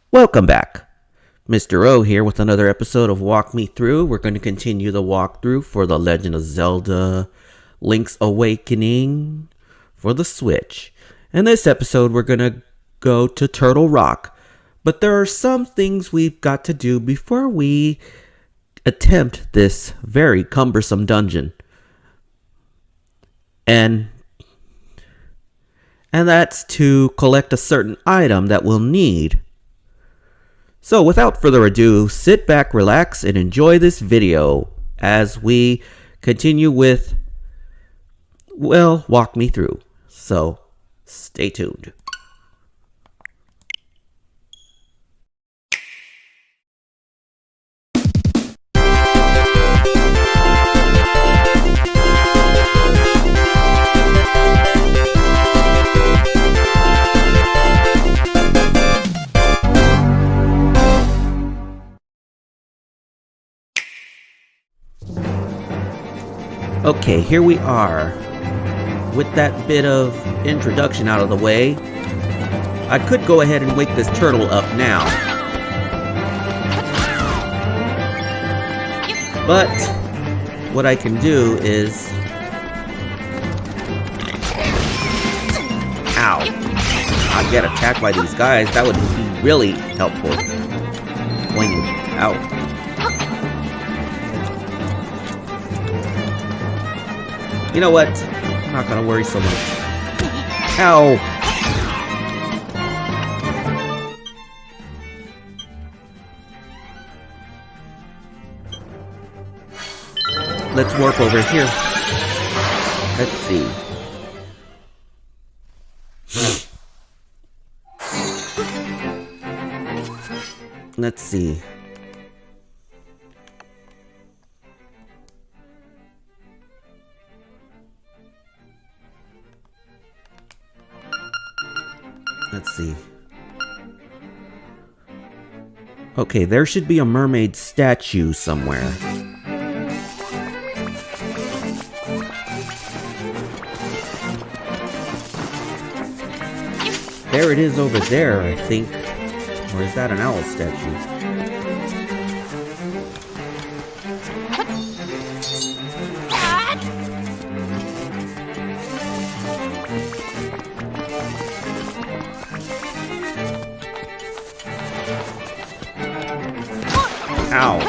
Welcome back. Mr. O here with another episode of Walk Me Through. We're going to continue the walkthrough for The Legend of Zelda Link's Awakening for the Switch. In this episode, we're going to go to Turtle Rock. But there are some things we've got to do before we attempt this very cumbersome dungeon. And that's to collect a certain item that we'll need. So without further ado, sit back, relax, and enjoy this video as we continue with, well, Walk Me Through. So stay tuned. Okay, here we are. With that bit of introduction out of the way, I could go ahead and wake this turtle up now. But what I can do is... Ow. I get attacked by these guys. That would be really helpful. Ow. You know what? I'm not gonna worry so much. Ow! Let's warp over here. Let's see. Let's see. Let's see. Okay, there should be a mermaid statue somewhere. There it is over there, I think. Or is that an owl statue? Ow.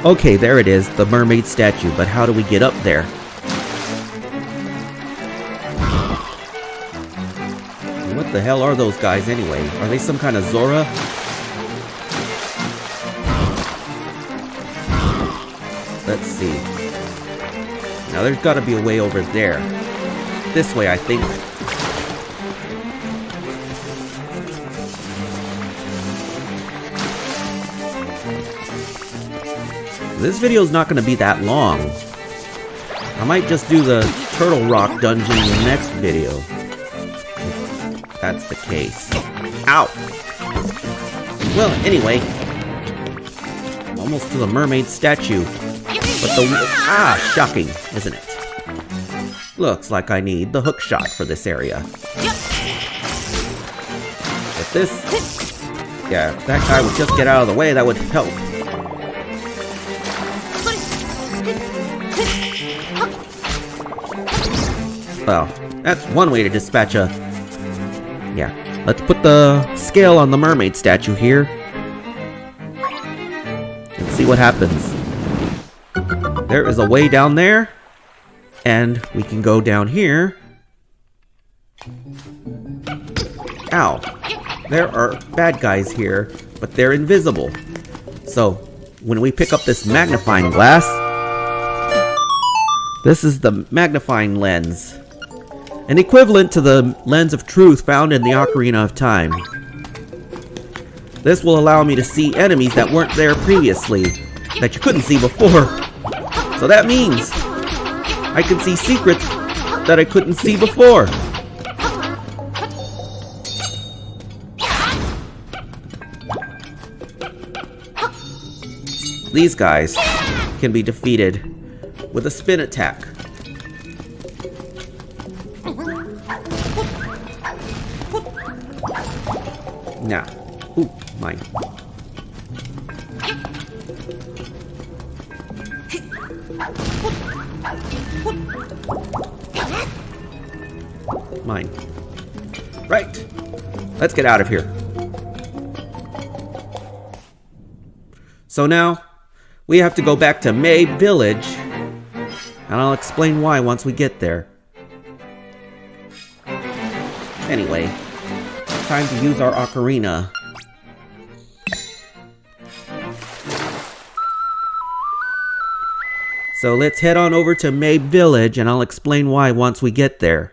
Okay, there it is, the mermaid statue, but how do we get up there? What the hell are those guys anyway? Are they some kind of Zora? Let's see. Now there's gotta be a way over there. This way, I think. This video is not going to be that long. I might just do the Turtle Rock dungeon in the next video. If that's the case. Ow! Well, anyway. I'm almost to the mermaid statue. But the... shocking, isn't it? Looks like I need the hook shot for this area. If this... Yeah, if that guy would just get out of the way, that would help. Well, that's one way to dispatch a... Yeah, let's put the scale on the mermaid statue here. And see what happens. There is a way down there. And we can go down here. Ow. There are bad guys here, but they're invisible. So, when we pick up this magnifying glass... This is the magnifying lens. An equivalent to the lens of truth found in the Ocarina of Time. This will allow me to see enemies that weren't there previously, that you couldn't see before. So that means I can see secrets that I couldn't see before. These guys can be defeated with a spin attack. Now. Ooh, mine. Mine. Right. Let's get out of here. So now, we have to go back to May Village, and I'll explain why once we get there. Anyway, time to use our ocarina. So let's head on over to May Village, and I'll explain why once we get there.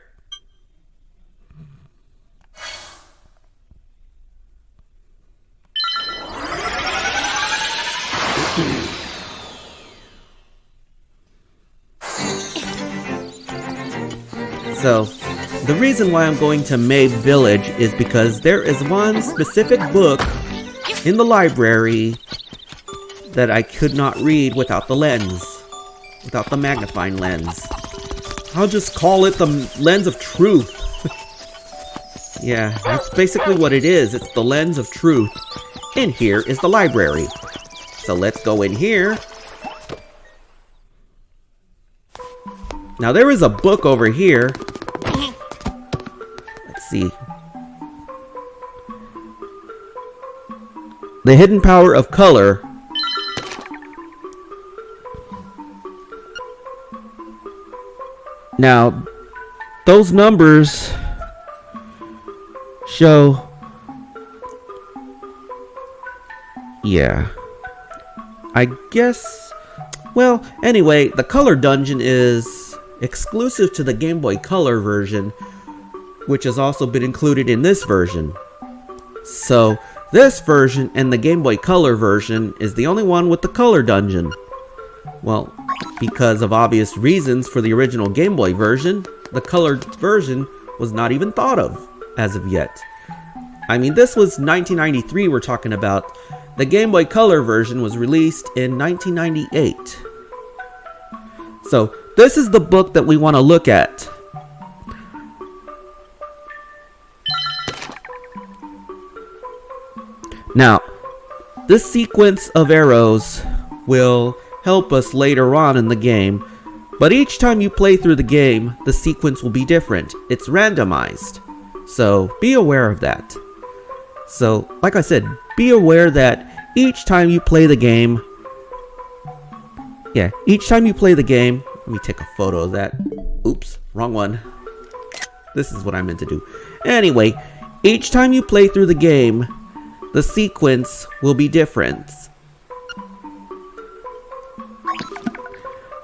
So, the reason why I'm going to May Village is because there is one specific book in the library that I could not read without the lens. Without the magnifying lens. I'll just call it the lens of truth. Yeah, that's basically what it is. It's the lens of truth. And here is the library. So let's go in here. Now there is a book over here. Let's see. The Hidden Power of Color. Now, those numbers show... Yeah. I guess... Well, anyway, the Color Dungeon is exclusive to the Game Boy Color version, which has also been included in this version. So, this version and the Game Boy Color version is the only one with the Color Dungeon. Well, because of obvious reasons for the original Game Boy version, the colored version was not even thought of as of yet. I mean, this was 1993 we're talking about. The Game Boy Color version was released in 1998. So, this is the book that we want to look at. Now, this sequence of arrows will help us later on in the game, but each time you play through the game, the sequence will be different. It's randomized, so be aware of that. So, like I said, be aware that each time you play the game, let me take a photo of that. Oops, wrong one. This is what I meant to do. Anyway, each time you play through the game, the sequence will be different.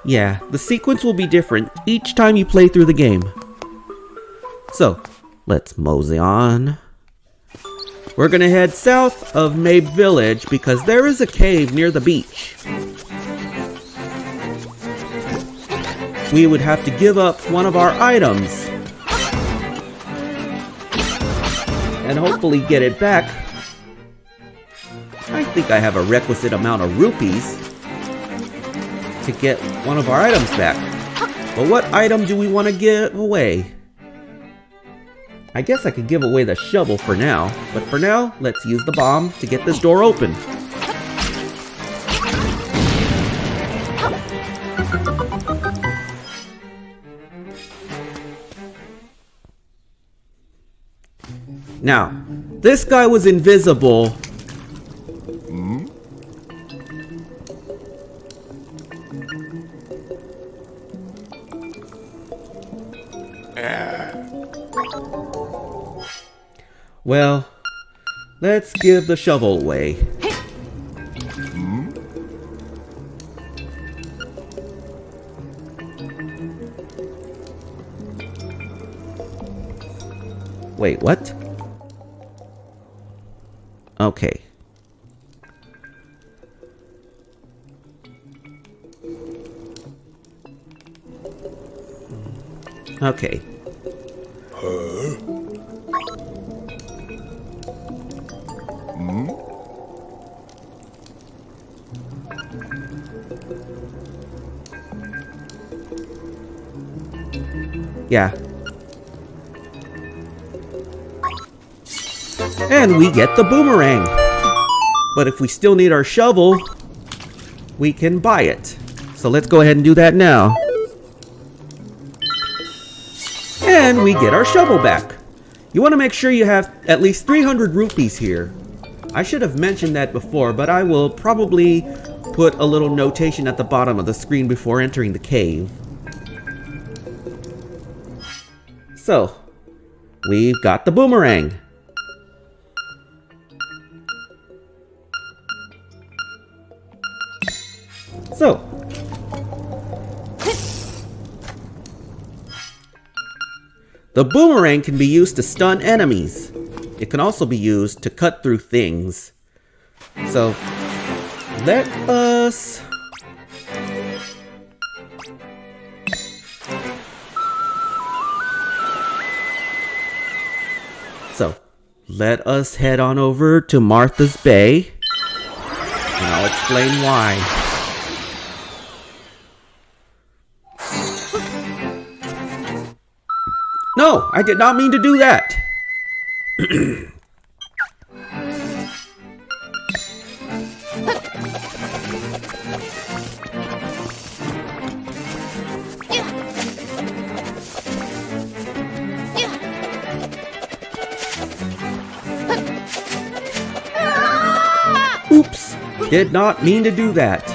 Yeah, the sequence will be different each time you play through the game. So, let's mosey on. We're gonna head south of May Village because there is a cave near the beach. We would have to give up one of our items and hopefully get it back. I think I have a requisite amount of rupees to get one of our items back. But what item do we want to give away? I guess I could give away the shovel for now, but for now, let's use the bomb to get this door open. Now, this guy was invisible. Well, let's give the shovel away. Wait, what? Okay. Okay. Yeah. And we get the boomerang. But if we still need our shovel, we can buy it. So let's go ahead and do that now. And we get our shovel back. You want to make sure you have at least 300 rupees here. I should have mentioned that before, but I will probably put a little notation at the bottom of the screen before entering the cave. So, we've got the boomerang. So, the boomerang can be used to stun enemies. It can also be used to cut through things. So, let us... let us head on over to Martha's Bay, and I'll explain why. No, I did not mean to do that. Oops, did not mean to do that.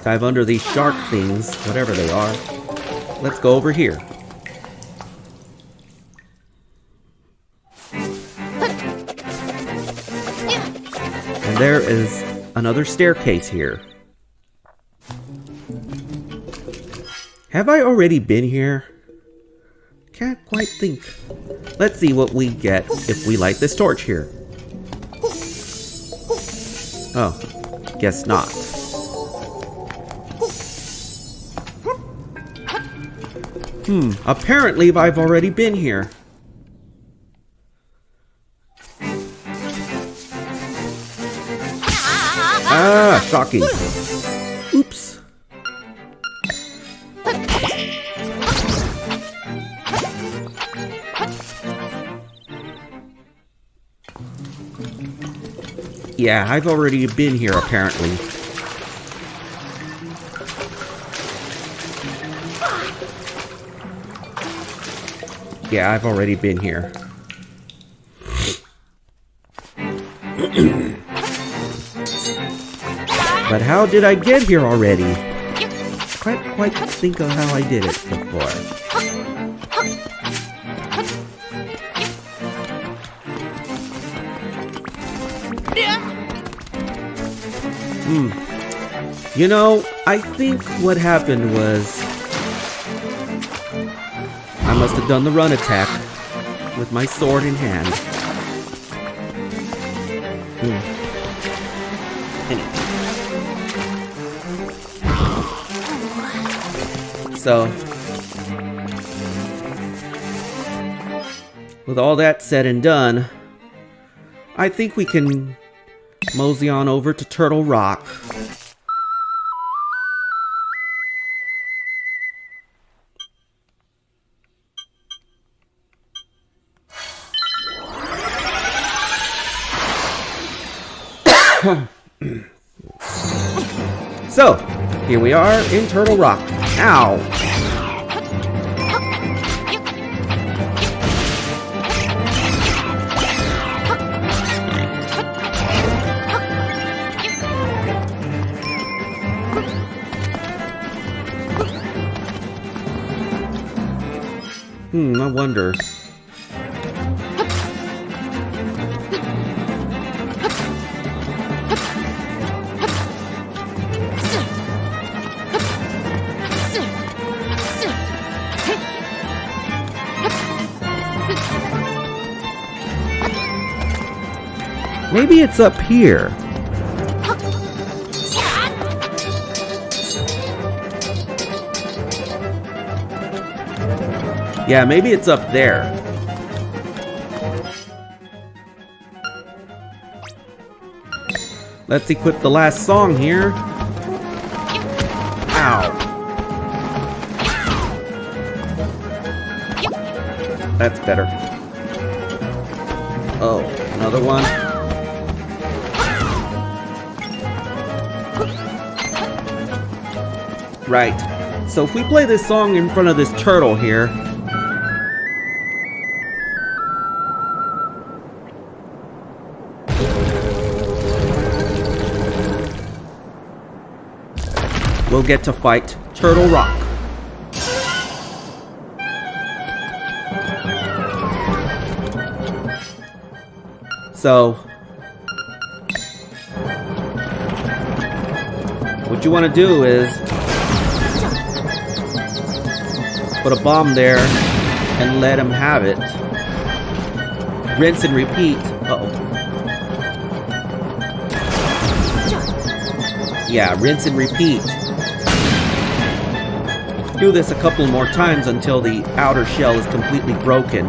Dive under these shark things, whatever they are. Let's go over here. And there is another staircase here. Have I already been here? Can't quite think. Let's see what we get if we light this torch here. Oh, guess not. Apparently I've already been here. Ah, shocking. Oops. Yeah, I've already been here apparently. Yeah, I've already been here. But how did I get here already? Can't quite think of how I did it before. You know, I think what happened was I must have done the run attack with my sword in hand. So, with all that said and done, I think we can mosey on over to Turtle Rock. So, here we are in Turtle Rock. Ow! I wonder. Maybe it's up here. Yeah, maybe it's up there. Let's equip the last song here. Ow. That's better. Oh, another one. Right. So if we play this song in front of this turtle here, we'll get to fight Turtle Rock. So, what you want to do is put a bomb there and let him have it. Rinse and repeat. Uh-oh. Yeah, rinse and repeat. Do this a couple more times until the outer shell is completely broken.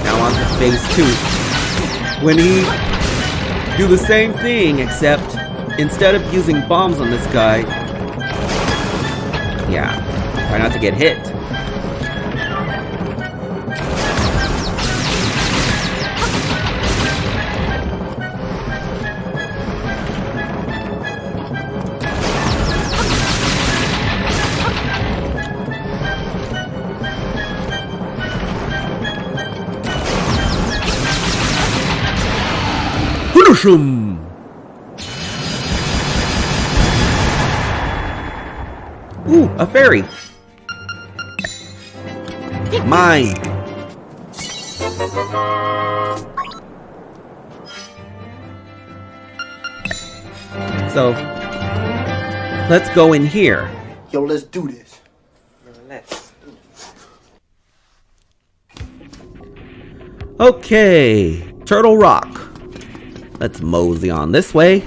Now on to phase 2. When he do the same thing, except instead of using bombs on this guy, yeah, try not to get hit. Ooh, a fairy. Mine. So, let's go in here. Yo, let's do this. Okay, Turtle Rock. Let's mosey on this way.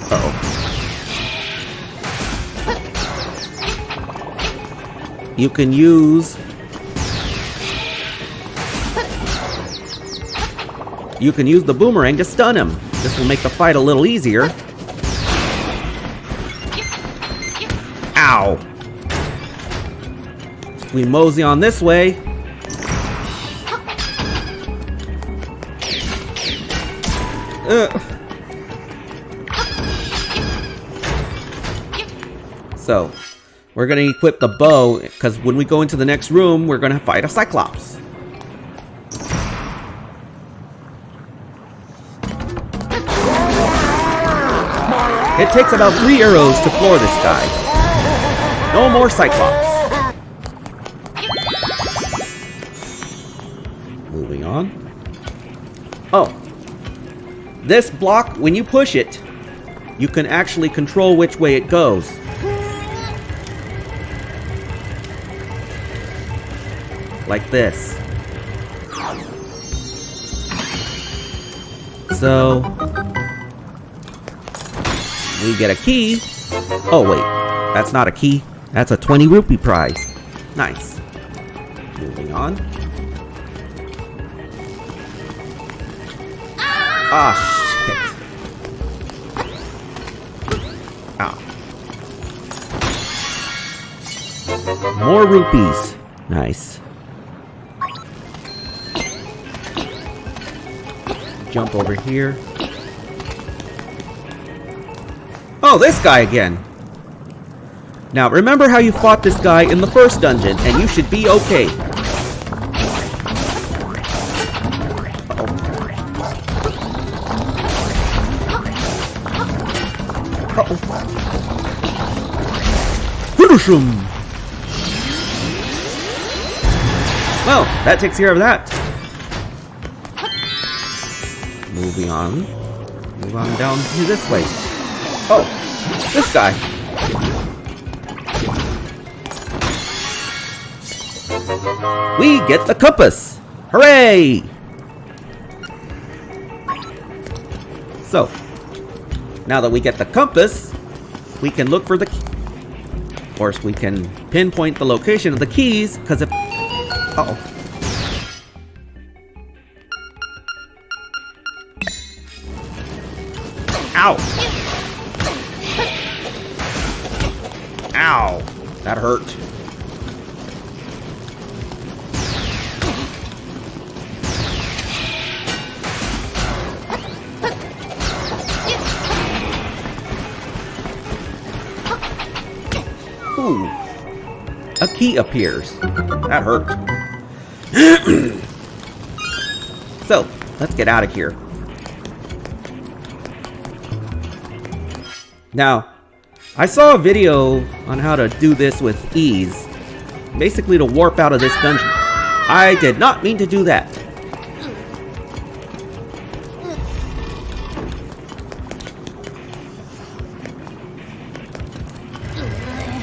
Uh-oh. You can use the boomerang to stun him. This will make the fight a little easier. Ow! We mosey on this way. So, we're gonna equip the bow, because when we go into the next room, we're gonna fight a Cyclops. It takes about 3 arrows to floor this guy. No more Cyclops. Moving on. Oh. This block, when you push it, you can actually control which way it goes. Like this. So, we get a key. Oh wait, that's not a key. That's a 20 rupee prize. Nice. Moving on. Ah, shit. Ow. More rupees. Nice. Jump over here. Oh, this guy again. Now, remember how you fought this guy in the first dungeon, and you should be okay. Uh-oh. Finish him! Well, that takes care of that. Moving on. Move on down to this way. Oh, this guy. We get the compass! Hooray! So, now that we get the compass, we can look for the key. course, we can pinpoint the location of the keys, because if... Uh-oh. Ow! Ow! That hurt. Ooh. A key appears. That hurt. So, let's get out of here. Now, I saw a video on how to do this with ease. Basically to warp out of this dungeon. I did not mean to do that.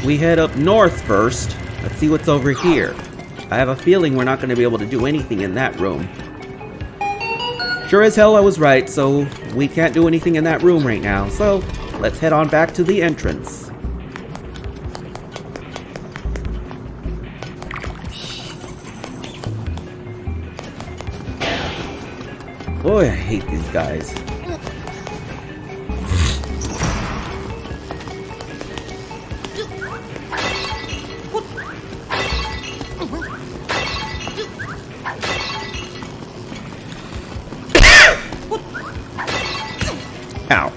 We head up north first. Let's see what's over here. I have a feeling we're not going to be able to do anything in that room. Sure as hell I was right, so we can't do anything in that room right now. So, let's head on back to the entrance. Boy, I hate these guys. Ow.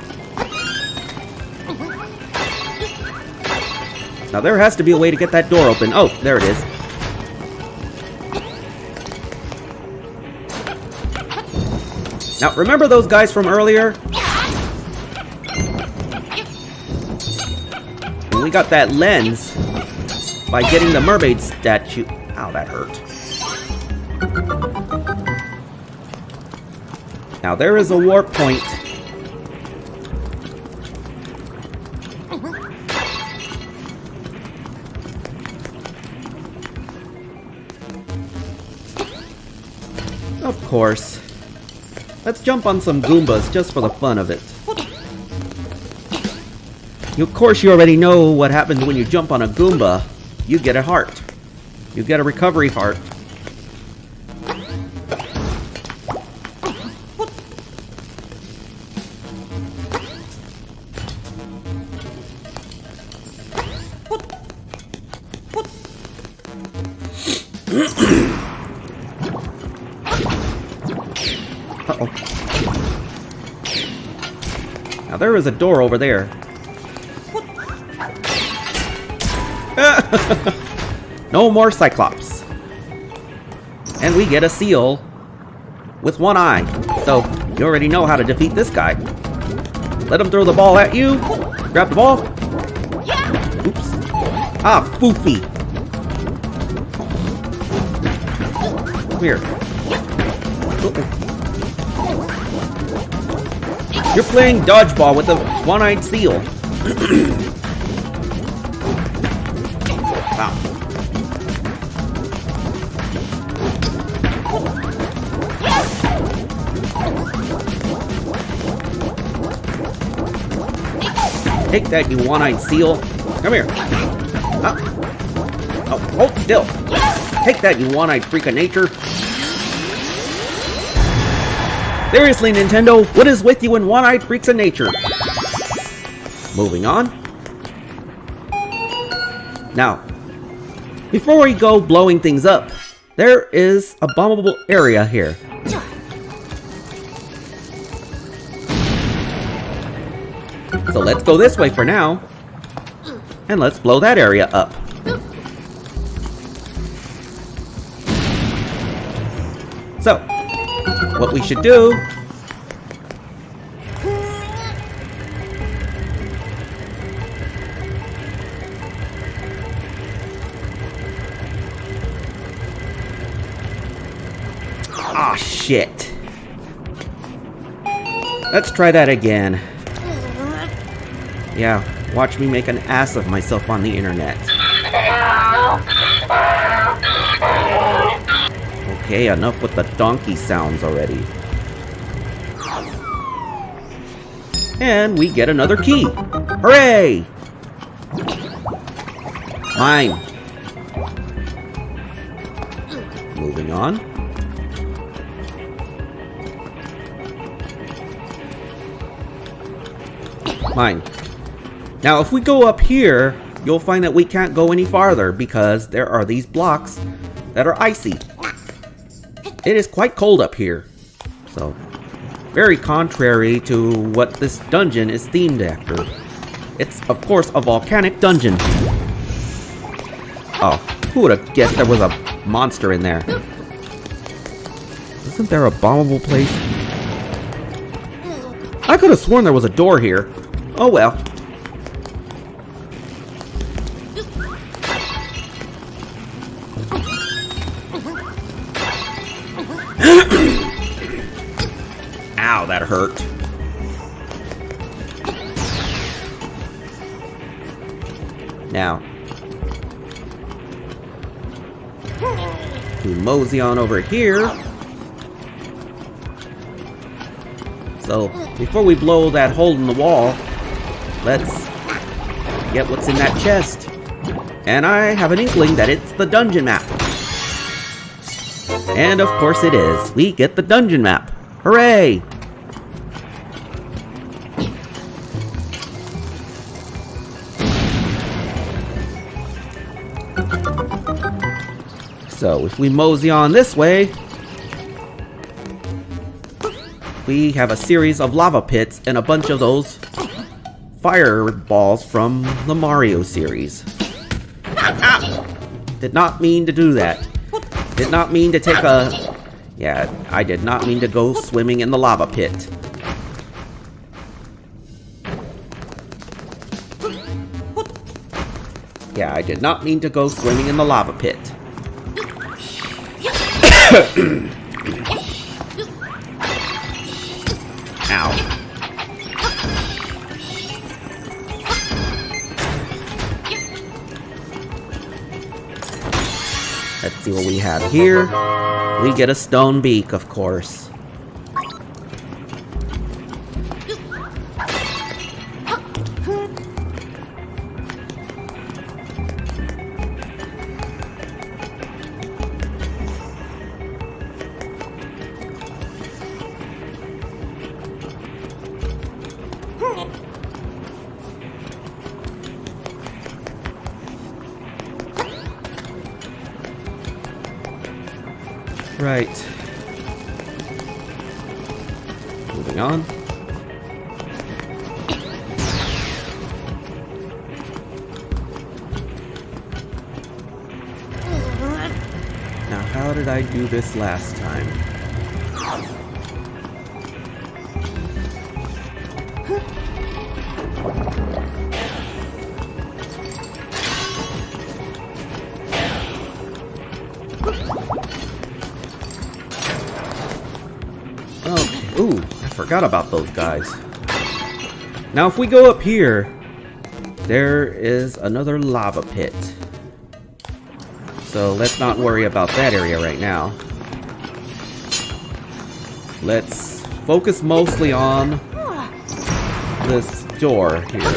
Now there has to be a way to get that door open. Oh, there it is. Now, remember those guys from earlier? And we got that lens by getting the mermaid statue. Ow, that hurt. Now, there is a warp point. Of course. Let's jump on some Goombas just for the fun of it. Of course, you already know what happens when you jump on a Goomba. You get a heart. You get a recovery heart. Uh-oh. Now there is a door over there. No more Cyclops. And we get a seal with one eye. So, you already know how to defeat this guy. Let him throw the ball at you. Grab the ball. Oops. Ah, foofy. Come here. You're playing dodgeball with a one-eyed seal. Wow. Take that, you one-eyed seal. Come here. Oh, hold still. Take that, you one-eyed freak of nature. Seriously, Nintendo, what is with you and one-eyed freaks of nature? Moving on. Now, before we go blowing things up, there is a bombable area here. So let's go this way for now. And let's blow that area up. So, what we should do ah, shit. Let's try that again. Yeah, watch me make an ass of myself on the internet. Okay, enough with the donkey sounds already. And we get another key. Hooray! Mine. Moving on. Mine. Now, if we go up here, you'll find that we can't go any farther because there are these blocks that are icy. It is quite cold up here. So, very contrary to what this dungeon is themed after. It's, of course, a volcanic dungeon. Oh, who would have guessed there was a monster in there? Isn't there a bombable place? I could have sworn there was a door here. Oh well. Ow, that hurt. Now, we mosey on over here. So, before we blow that hole in the wall, let's get what's in that chest. And I have an inkling that it's the dungeon map. And of course it is. We get the dungeon map. Hooray! So, if we mosey on this way, we have a series of lava pits and a bunch of those fireballs from the Mario series. Ow! Did not mean to do that. Did not mean to take a... Yeah, I did not mean to go swimming in the lava pit. Yeah, I did not mean to go swimming in the lava pit. Ow. Let's see what we have here. We get a stone beak, of course. Right. Moving on. Now, how did I do this last time? Ooh, I forgot about those guys. Now if we go up here, there is another lava pit. So let's not worry about that area right now. Let's focus mostly on this door here.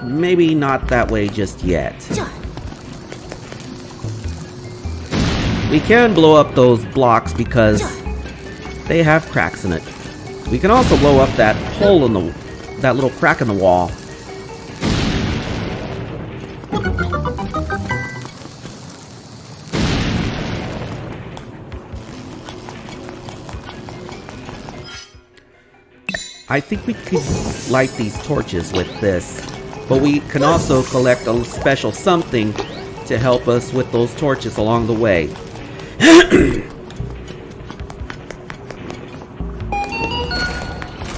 Maybe not that way just yet. We can blow up those blocks because they have cracks in it. We can also blow up that hole in that little crack in the wall. I think we could light these torches with this, but we can also collect a special something to help us with those torches along the way.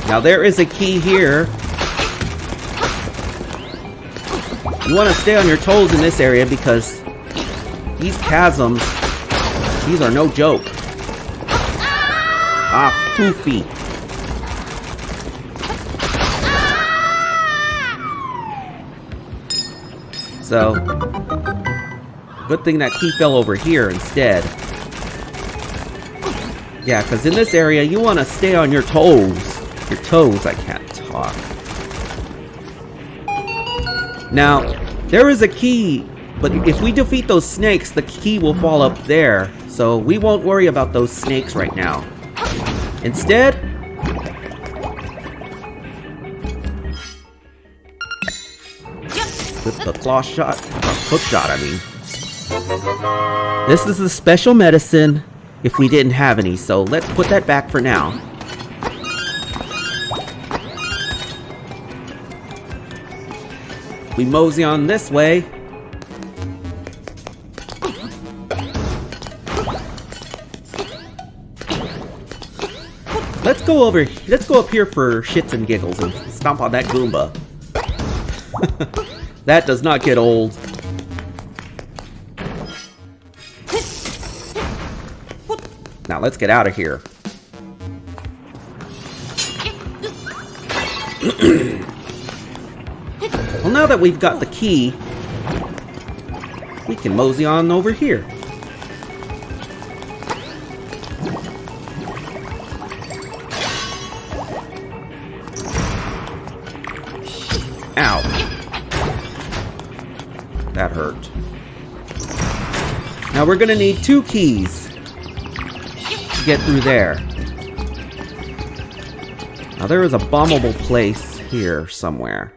Now there is a key here. You want to stay on your toes in this area because these chasms, these are no joke. Ah, poofy. So, good thing that key fell over here instead. Yeah, because in this area, you want to stay on your toes. Your toes, I can't talk. Now, there is a key, but if we defeat those snakes, the key will fall up there. So we won't worry about those snakes right now. Instead, with the claw shot, hook shot, I mean. This is a special medicine if we didn't have any, so let's put that back for now. We mosey on this way. Let's go up here for shits and giggles and stomp on that Goomba. That does not get old. Now let's get out of here. Well, now that we've got the key, we can mosey on over here. Ow. That hurt. Now we're gonna need 2 keys to get through there. Now there is a bombable place here somewhere.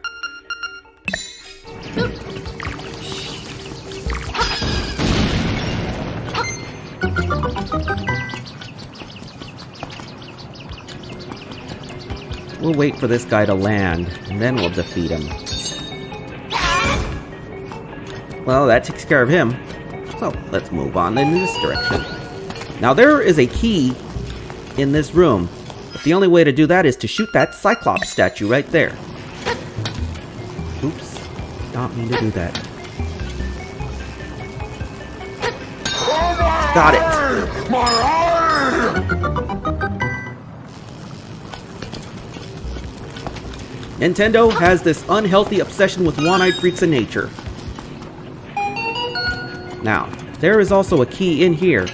We'll wait for this guy to land, and then we'll defeat him. Well, that takes care of him. So, let's move on in this direction. Now, there is a key in this room. But the only way to do that is to shoot that Cyclops statue right there. Oops. Not mean to do that. Got it! My eye! Nintendo has this unhealthy obsession with one-eyed freaks in nature. Now, there is also a key in here.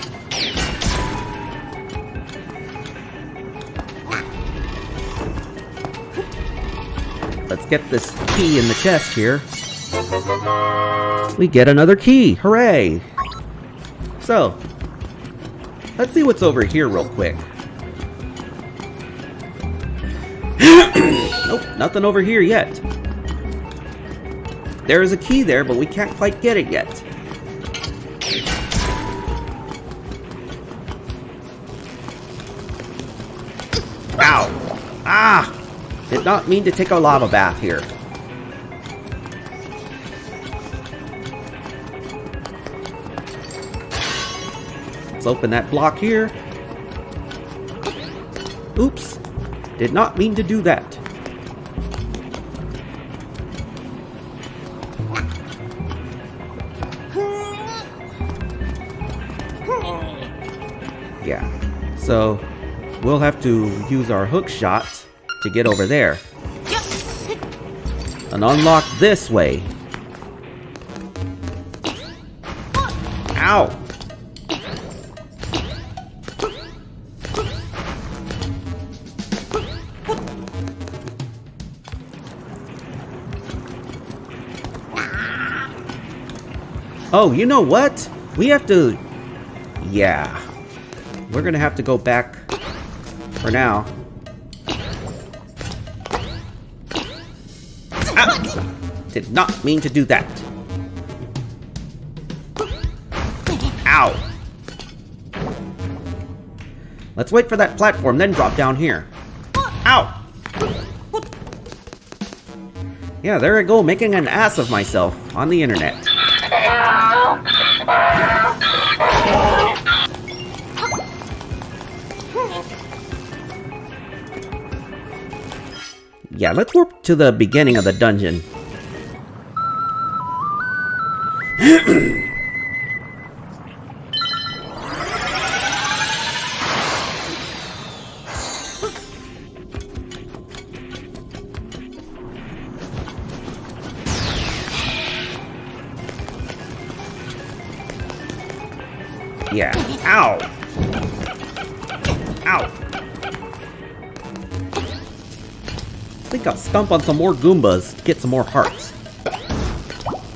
Let's get this key in the chest here. We get another key! Hooray! So, let's see what's over here real quick. Nope, nothing over here yet. There is a key there, but we can't quite get it yet. Ow! Ah! Did not mean to take a lava bath here. Let's open that block here. Oops. Did not mean to do that. Yeah. So, we'll have to use our hook shot to get over there. And unlock this way. Ow! Oh, you know what? We have to... Yeah. We're gonna have to go back for now. Ah! Did not mean to do that. Ow! Let's wait for that platform, then drop down here. Ow! Yeah, there I go, making an ass of myself on the internet. Yeah, let's warp to the beginning of the dungeon. Yeah. Ow! Ow! I think I'll stomp on some more Goombas to get some more hearts.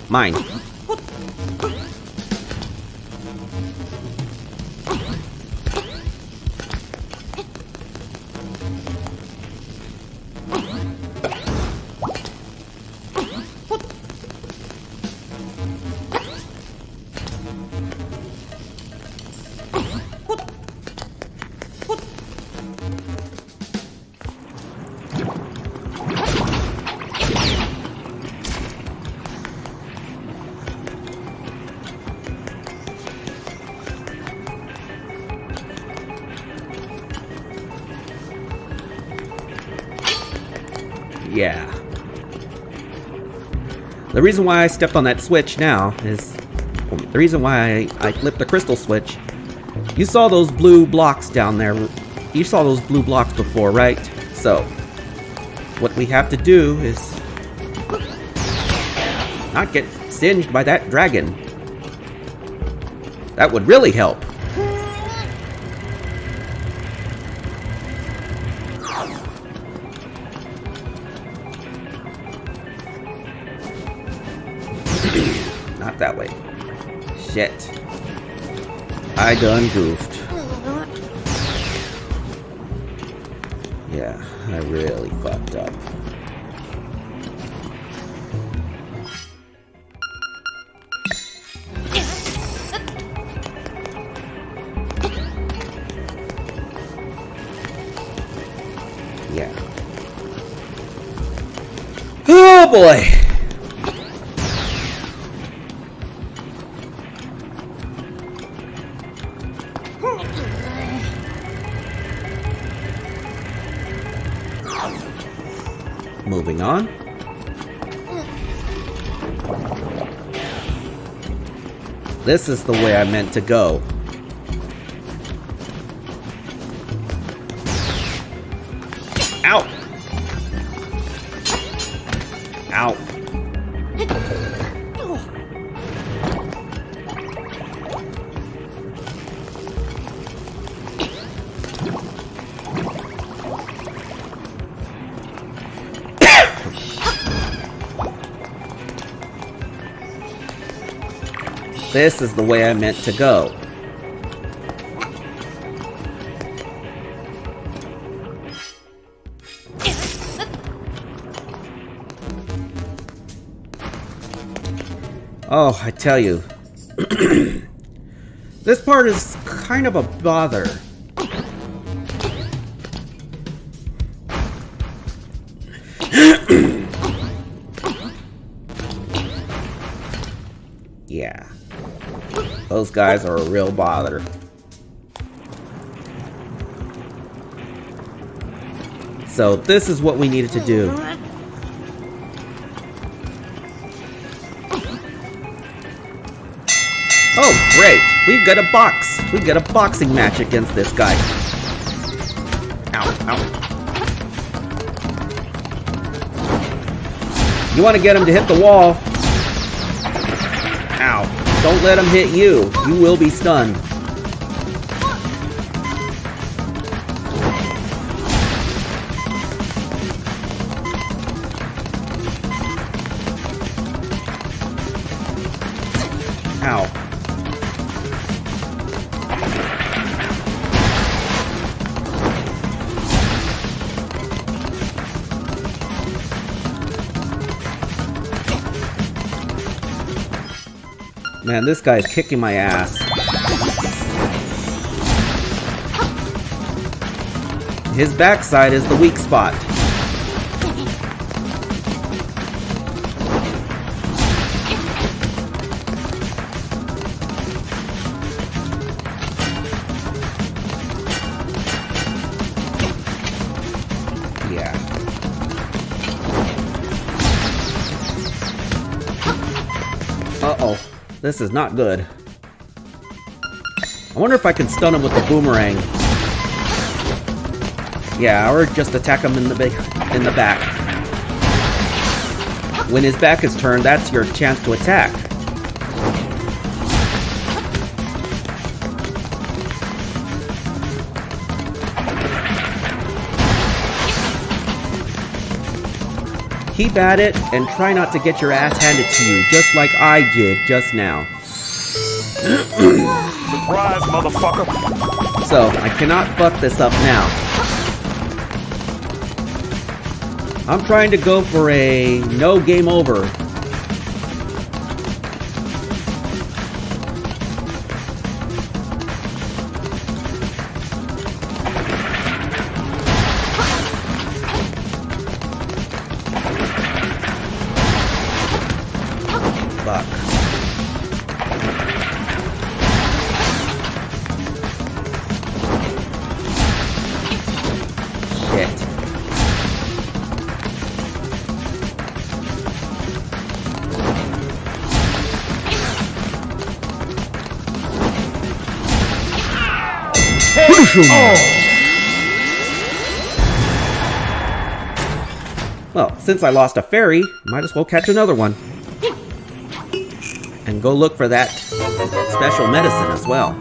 Mine. Yeah. The reason why I stepped on that switch now is... the reason why I flipped the crystal switch. You saw those blue blocks down there. You saw those blue blocks before, right? So, what we have to do is... not get singed by that dragon. That would really help. Not that way. Shit. I done goofed. Yeah, I really fucked up. Yeah. Oh boy! Moving on. This is the way I meant to go. Ow! Ow. This is the way I meant to go. Oh, I tell you. This part is kind of a bother. Yeah. Those guys are a real bother. So this is what we needed to do. Oh, great! We've got a box! We've got a boxing match against this guy. Ow, ow. You want to get him to hit the wall. Ow. Don't let him hit you. You will be stunned. Ow. Man, this guy's kicking my ass. His backside is the weak spot. Yeah. Uh-oh. This is not good. I wonder if I can stun him with the boomerang. Yeah, or just attack him in the back. When his back is turned, that's your chance to attack. Keep at it and try not to get your ass handed to you, just like I did just now. Surprise, motherfucker! So, I cannot fuck this up now. I'm trying to go for a no game over. Fuck. Shit. Well, since I lost a fairy, might as well catch another one. And go look for that special medicine as well.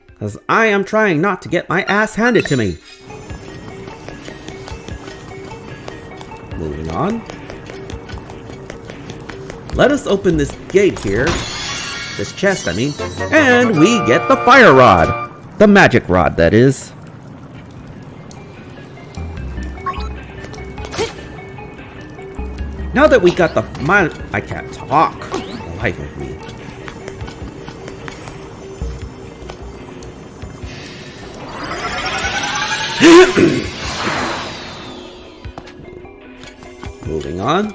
Because I am trying not to get my ass handed to me. Moving on. Let us open this gate here. This chest, I mean. And we get the fire rod. The magic rod, that is. Now that we got the I can't talk. The life of me. Moving on.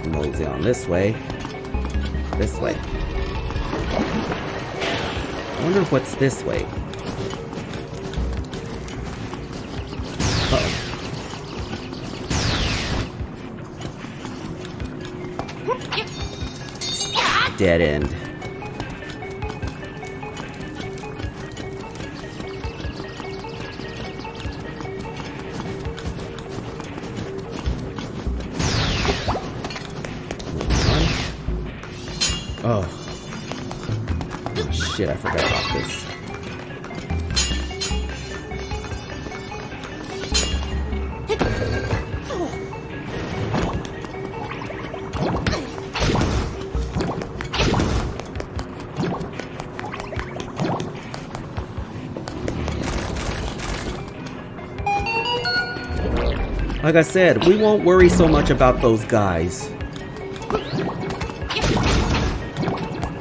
Mosey on this way. This way. I wonder what's this way. Uh-oh. Dead end. Oh. Shit, I forgot about this. Like I said, we won't worry so much about those guys.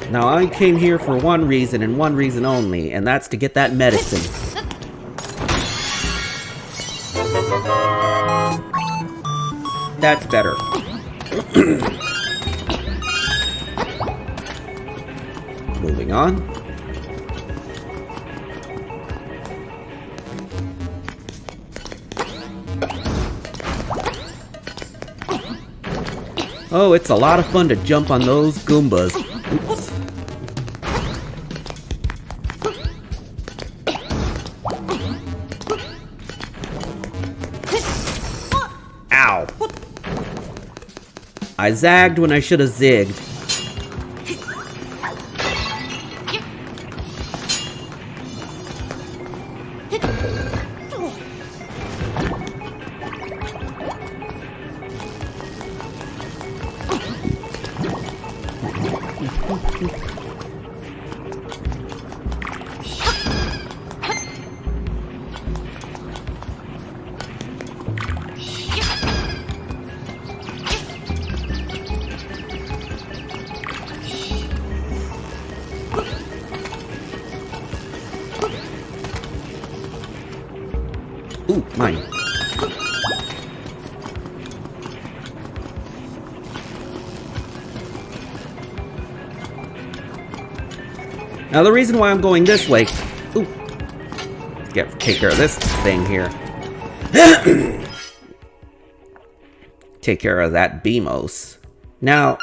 Now, I came here for one reason and one reason only, and that's to get that medicine. That's better. Moving on. Oh, it's a lot of fun to jump on those Goombas. Oops. Ow. I zagged when I should have zigged. Ooh, mine. Now the reason why I'm going this way... Ooh. Take care of this thing here. Take care of that Beamos. Now,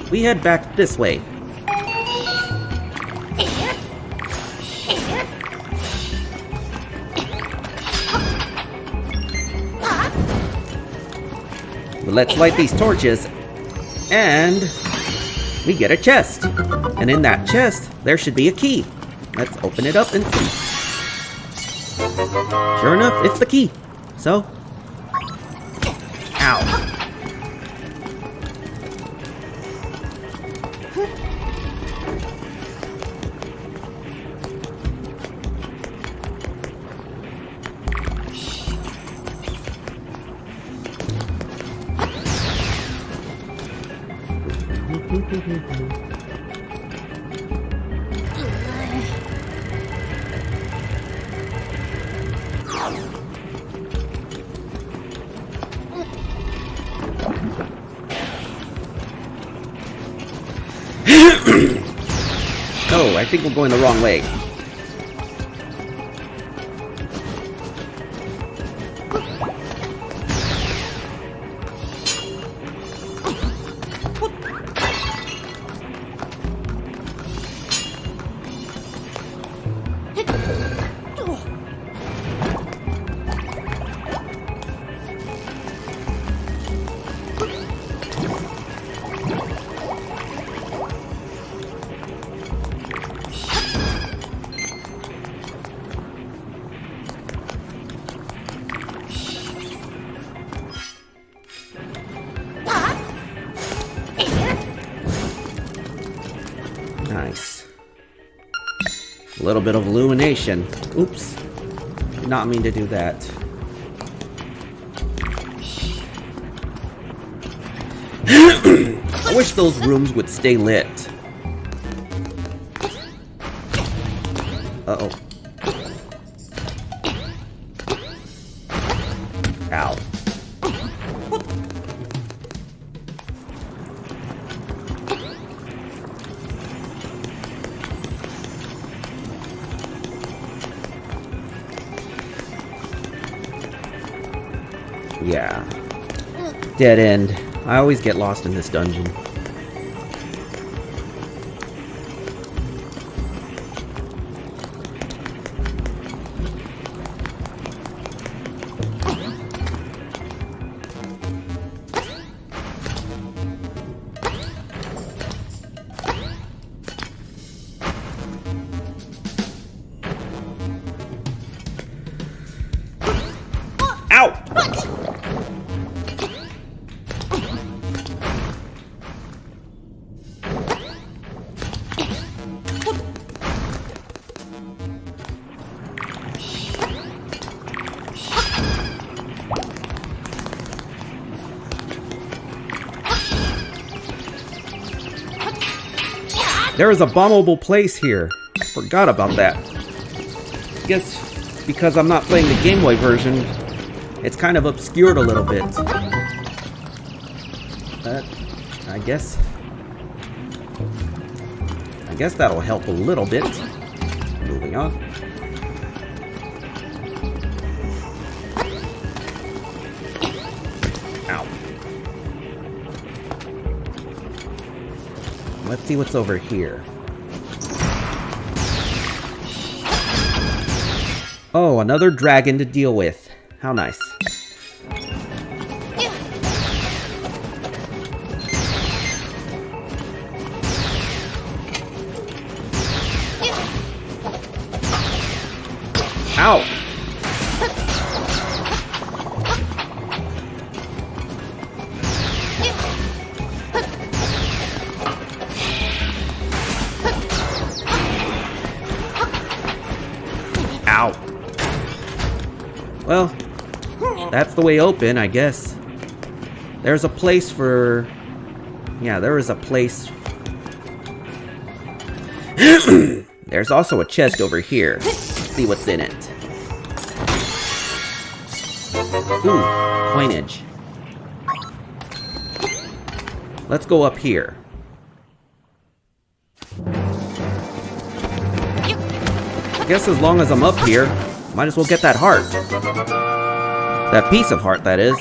we head back this way. But let's light these torches, and we get a chest. And in that chest, there should be a key. Let's open it up and see. Sure enough, it's the key. So, ow. Oh, I think we're going the wrong way. Nice. A little bit of illumination. Oops. Did not mean to do that. I wish those rooms would stay lit. Uh-oh. Ow. Yeah. Dead end. I always get lost in this dungeon. Ow! There is a bombable place here. I forgot about that. I guess because I'm not playing the Game Boy version, it's kind of obscured a little bit. But I guess that'll help a little bit. Moving on. Ow. Let's see what's over here. Oh, another dragon to deal with. How nice. Ow! Ow. Well, that's the way open, I guess. There's a place for... Yeah, there is a place... There's also a chest over here. Let's see what's in it. Ooh, coinage. Let's go up here. I guess as long as I'm up here, might as well get that heart. That piece of heart, that is.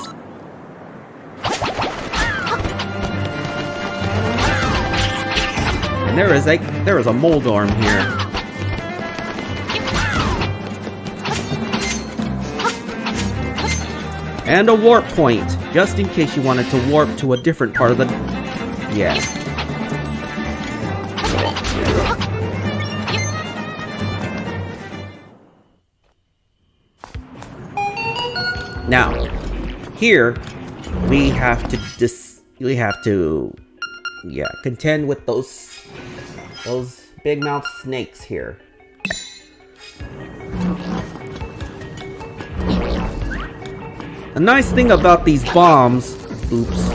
And there is a mold arm here. And a warp point. just in case you wanted to warp to a different part of the... Yeah. Now, here, we have to contend with those big mouth snakes here. The nice thing about these bombs, oops.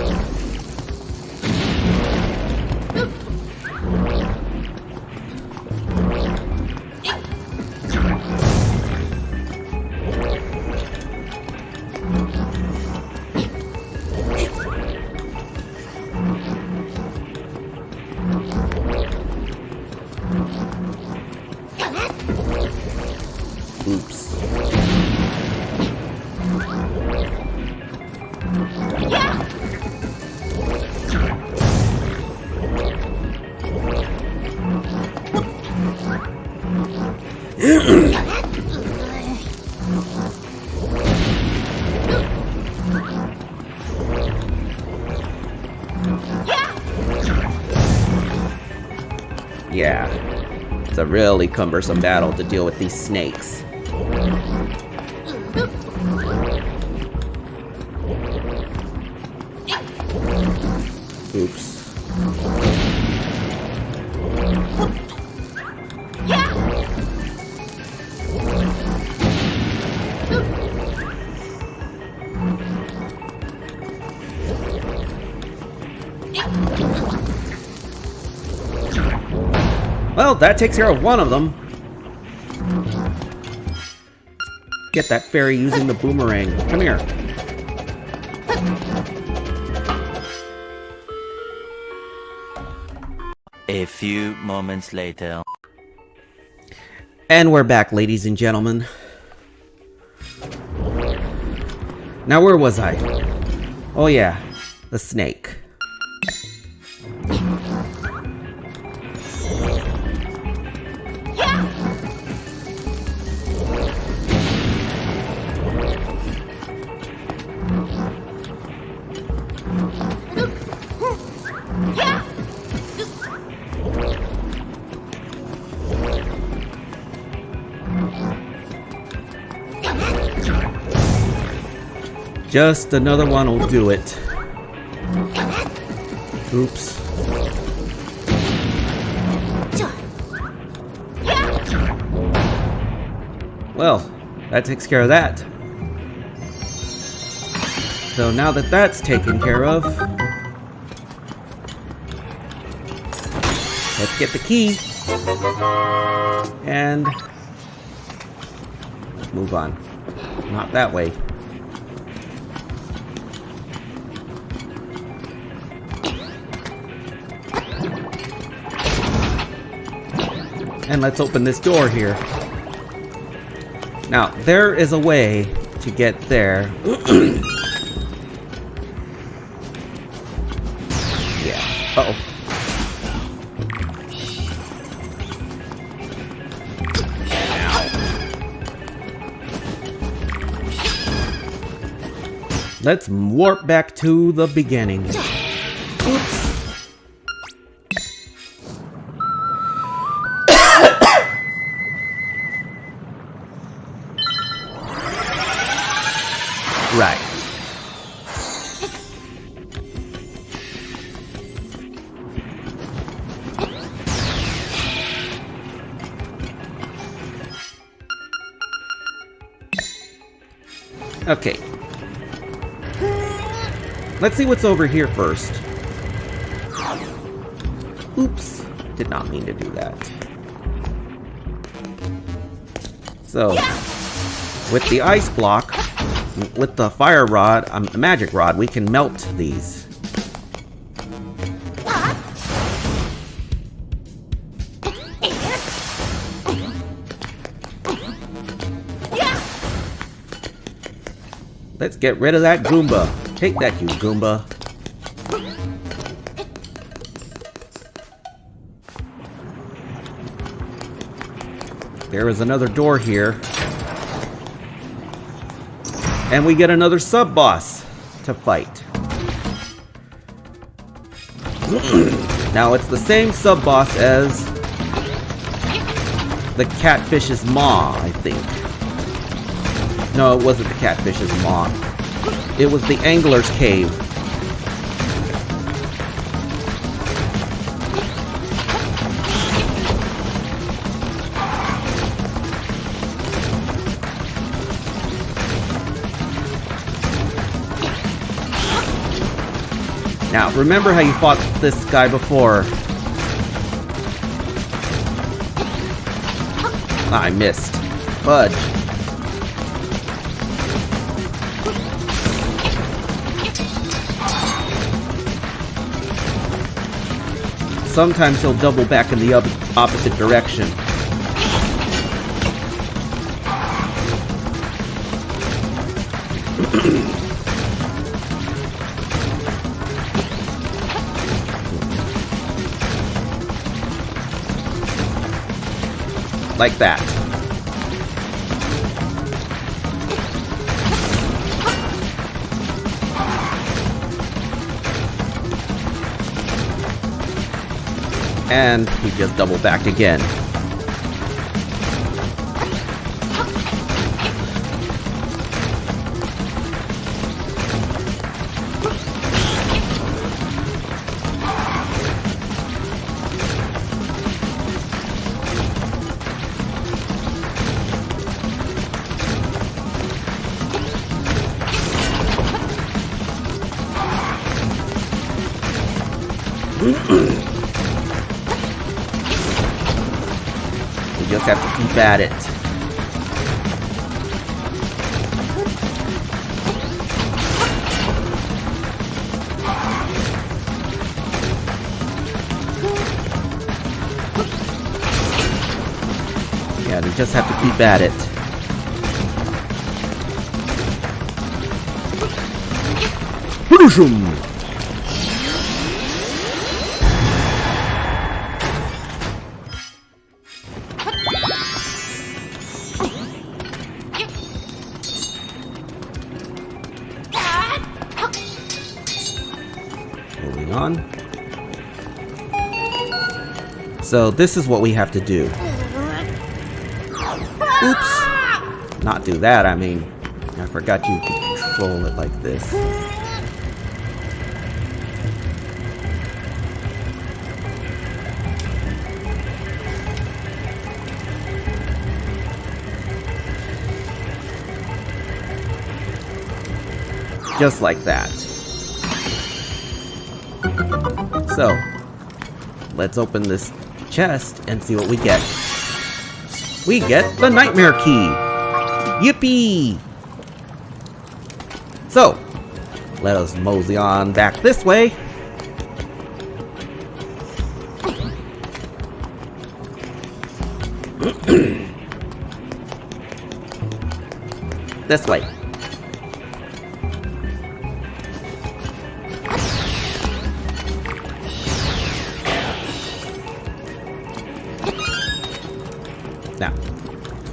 Oops. Yeah, it's a really cumbersome battle to deal with these snakes. Oops. Well, that takes care of one of them. Get that fairy using the boomerang. Come here. A few moments later. And we're back, ladies and gentlemen. Now, where was I? Oh yeah, the snake. Just another one will do it. Oops. Well, that takes care of that. So now that that's taken care of, let's get the key and move on. Not that way. And let's open this door here. Now, there is a way to get there. Yeah. Uh-oh. Let's warp back to the beginning. Oops. Right. Okay. Let's see what's over here first. Oops. Did not mean to do that. So, with the ice block, with the fire rod, the magic rod, we can melt these. Let's get rid of that Goomba. Take that, you Goomba. There is another door here. And we get another sub-boss. to fight. Now it's the same sub-boss as the catfish's maw, I think. No, it wasn't the catfish's maw. It was the angler's cave. Now, remember how you fought this guy before. I missed. Fudge. Sometimes he'll double back in the opposite direction. Like that. And he just double back again. You just have to keep at it. Yeah, you just have to keep at it. Finish him! Moving on. So this is what we have to do. Oops! Not do that, I mean. I forgot you could control it like this. Just like that. So, let's open this chest and see what we get. We get the nightmare key! Yippee! So, let us mosey on back this way. This way. Now,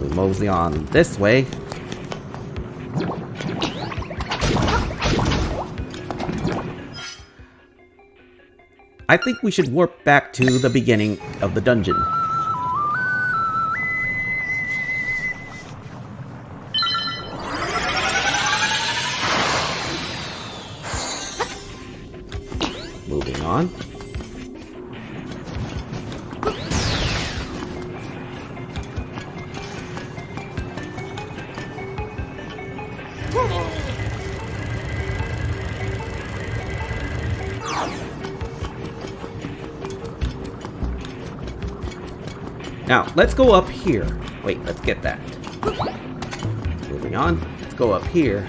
we mosey on this way. I think we should warp back to the beginning of the dungeon. Moving on. Now, let's go up here. Wait, let's get that. Moving on. Let's go up here.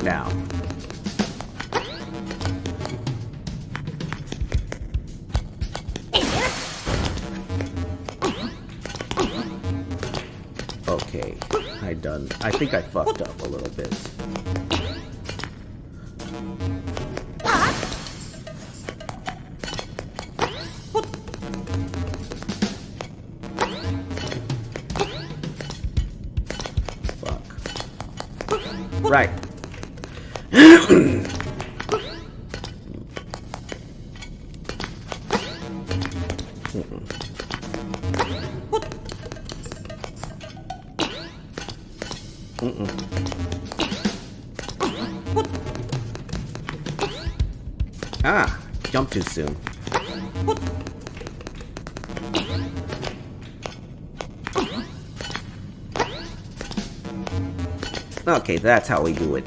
Now, done. I think I fucked up a little bit. Fuck. Right. Ah, jumped too soon. Okay, that's how we do it.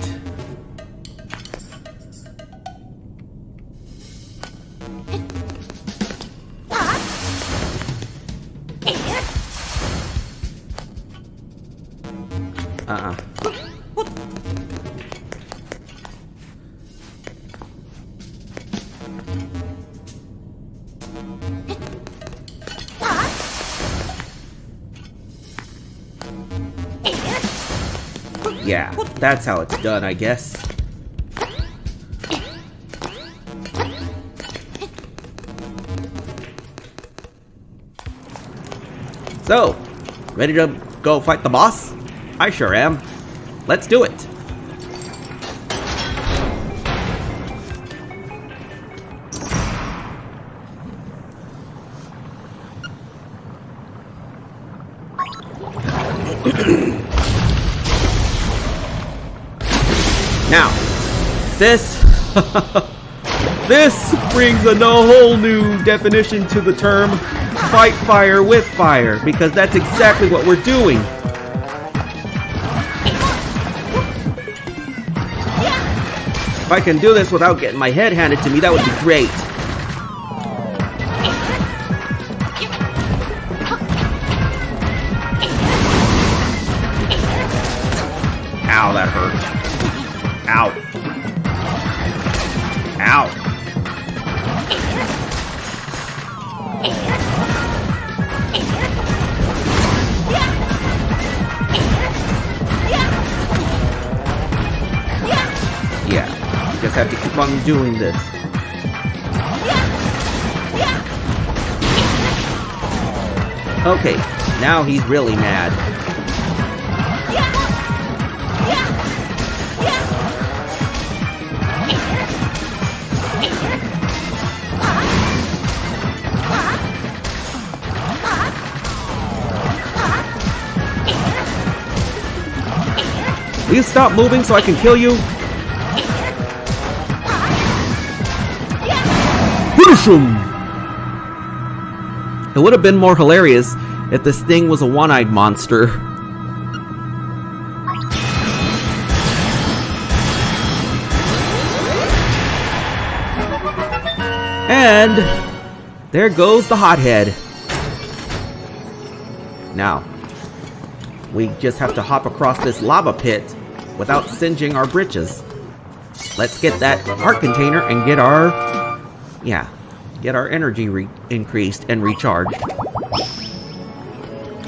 Yeah, that's how it's done, I guess. So, ready to go fight the boss? I sure am. Let's do it. Now, this brings a whole new definition to the term fight fire with fire, because that's exactly what we're doing. If I can do this without getting my head handed to me, that would be great. Ow, that hurt. Ow. Ow. Yeah, you just have to keep on doing this. Okay, now he's really mad. Will you stop moving so I can kill you? Finish him! It would have been more hilarious if this thing was a one-eyed monster. And there goes the hothead. Now, we just have to hop across this lava pit without singeing our britches. Let's get that heart container and get our, get our energy increased and recharged.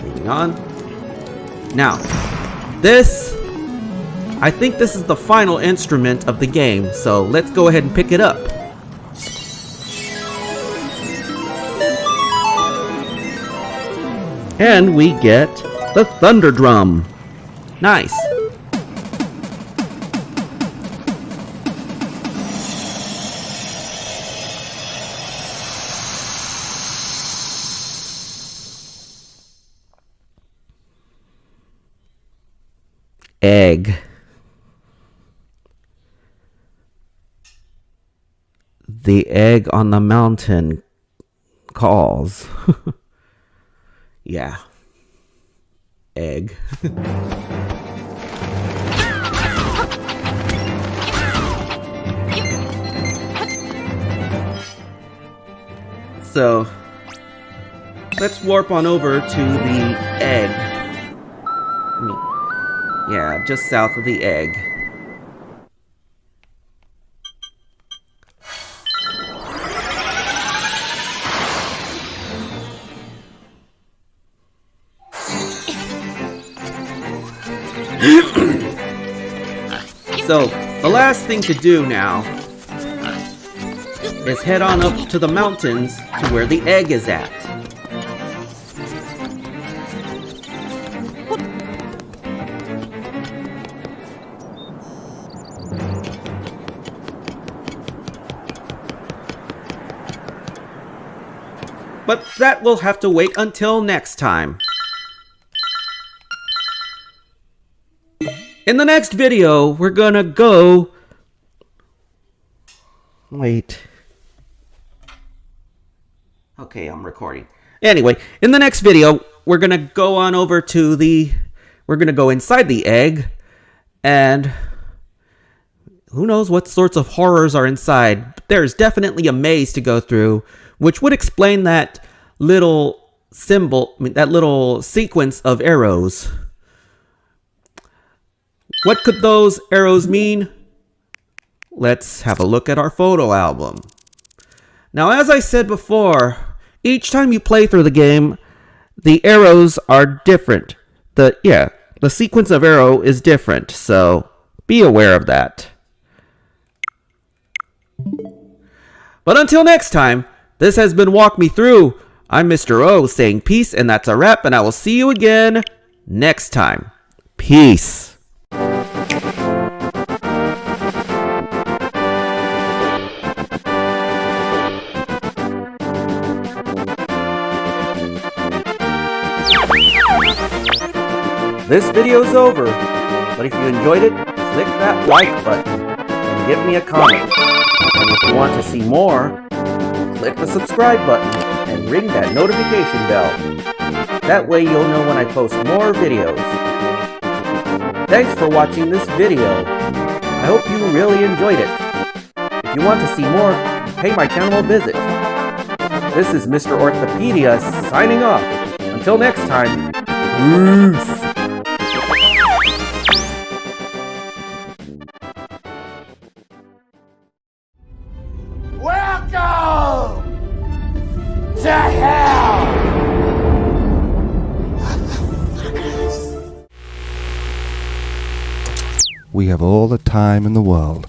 Moving on. Now, I think this is the final instrument of the game, so let's go ahead and pick it up. And we get the thunder drum. Nice. Egg. The egg on the mountain calls. Yeah. Egg. So, let's warp on over to the egg. Yeah, just south of the egg. So, the last thing to do now is head on up to the mountains to where the egg is at. But that will have to wait until next time. In the next video, we're gonna go... Wait. Okay, I'm recording. Anyway, in the next video, we're gonna go on over to the... We're gonna go inside the egg, and... who knows what sorts of horrors are inside. But there's definitely a maze to go through, which would explain that little symbol, that little sequence of arrows. What could those arrows mean? Let's have a look at our photo album. Now, as I said before, each time you play through the game, the arrows are different. The sequence of arrow is different, so be aware of that. But until next time, this has been Walk Me Through. I'm Mr. O saying peace, and that's a wrap, and I will see you again next time. Peace. This video's over, but if you enjoyed it, click that like button and give me a comment. And if you want to see more, click the subscribe button and ring that notification bell. That way you'll know when I post more videos. Thanks for watching this video. I hope you really enjoyed it. If you want to see more, pay my channel a visit. This is Mr. Orthopedia signing off. Until next time, peace! Welcome to hell! We have all the time in the world.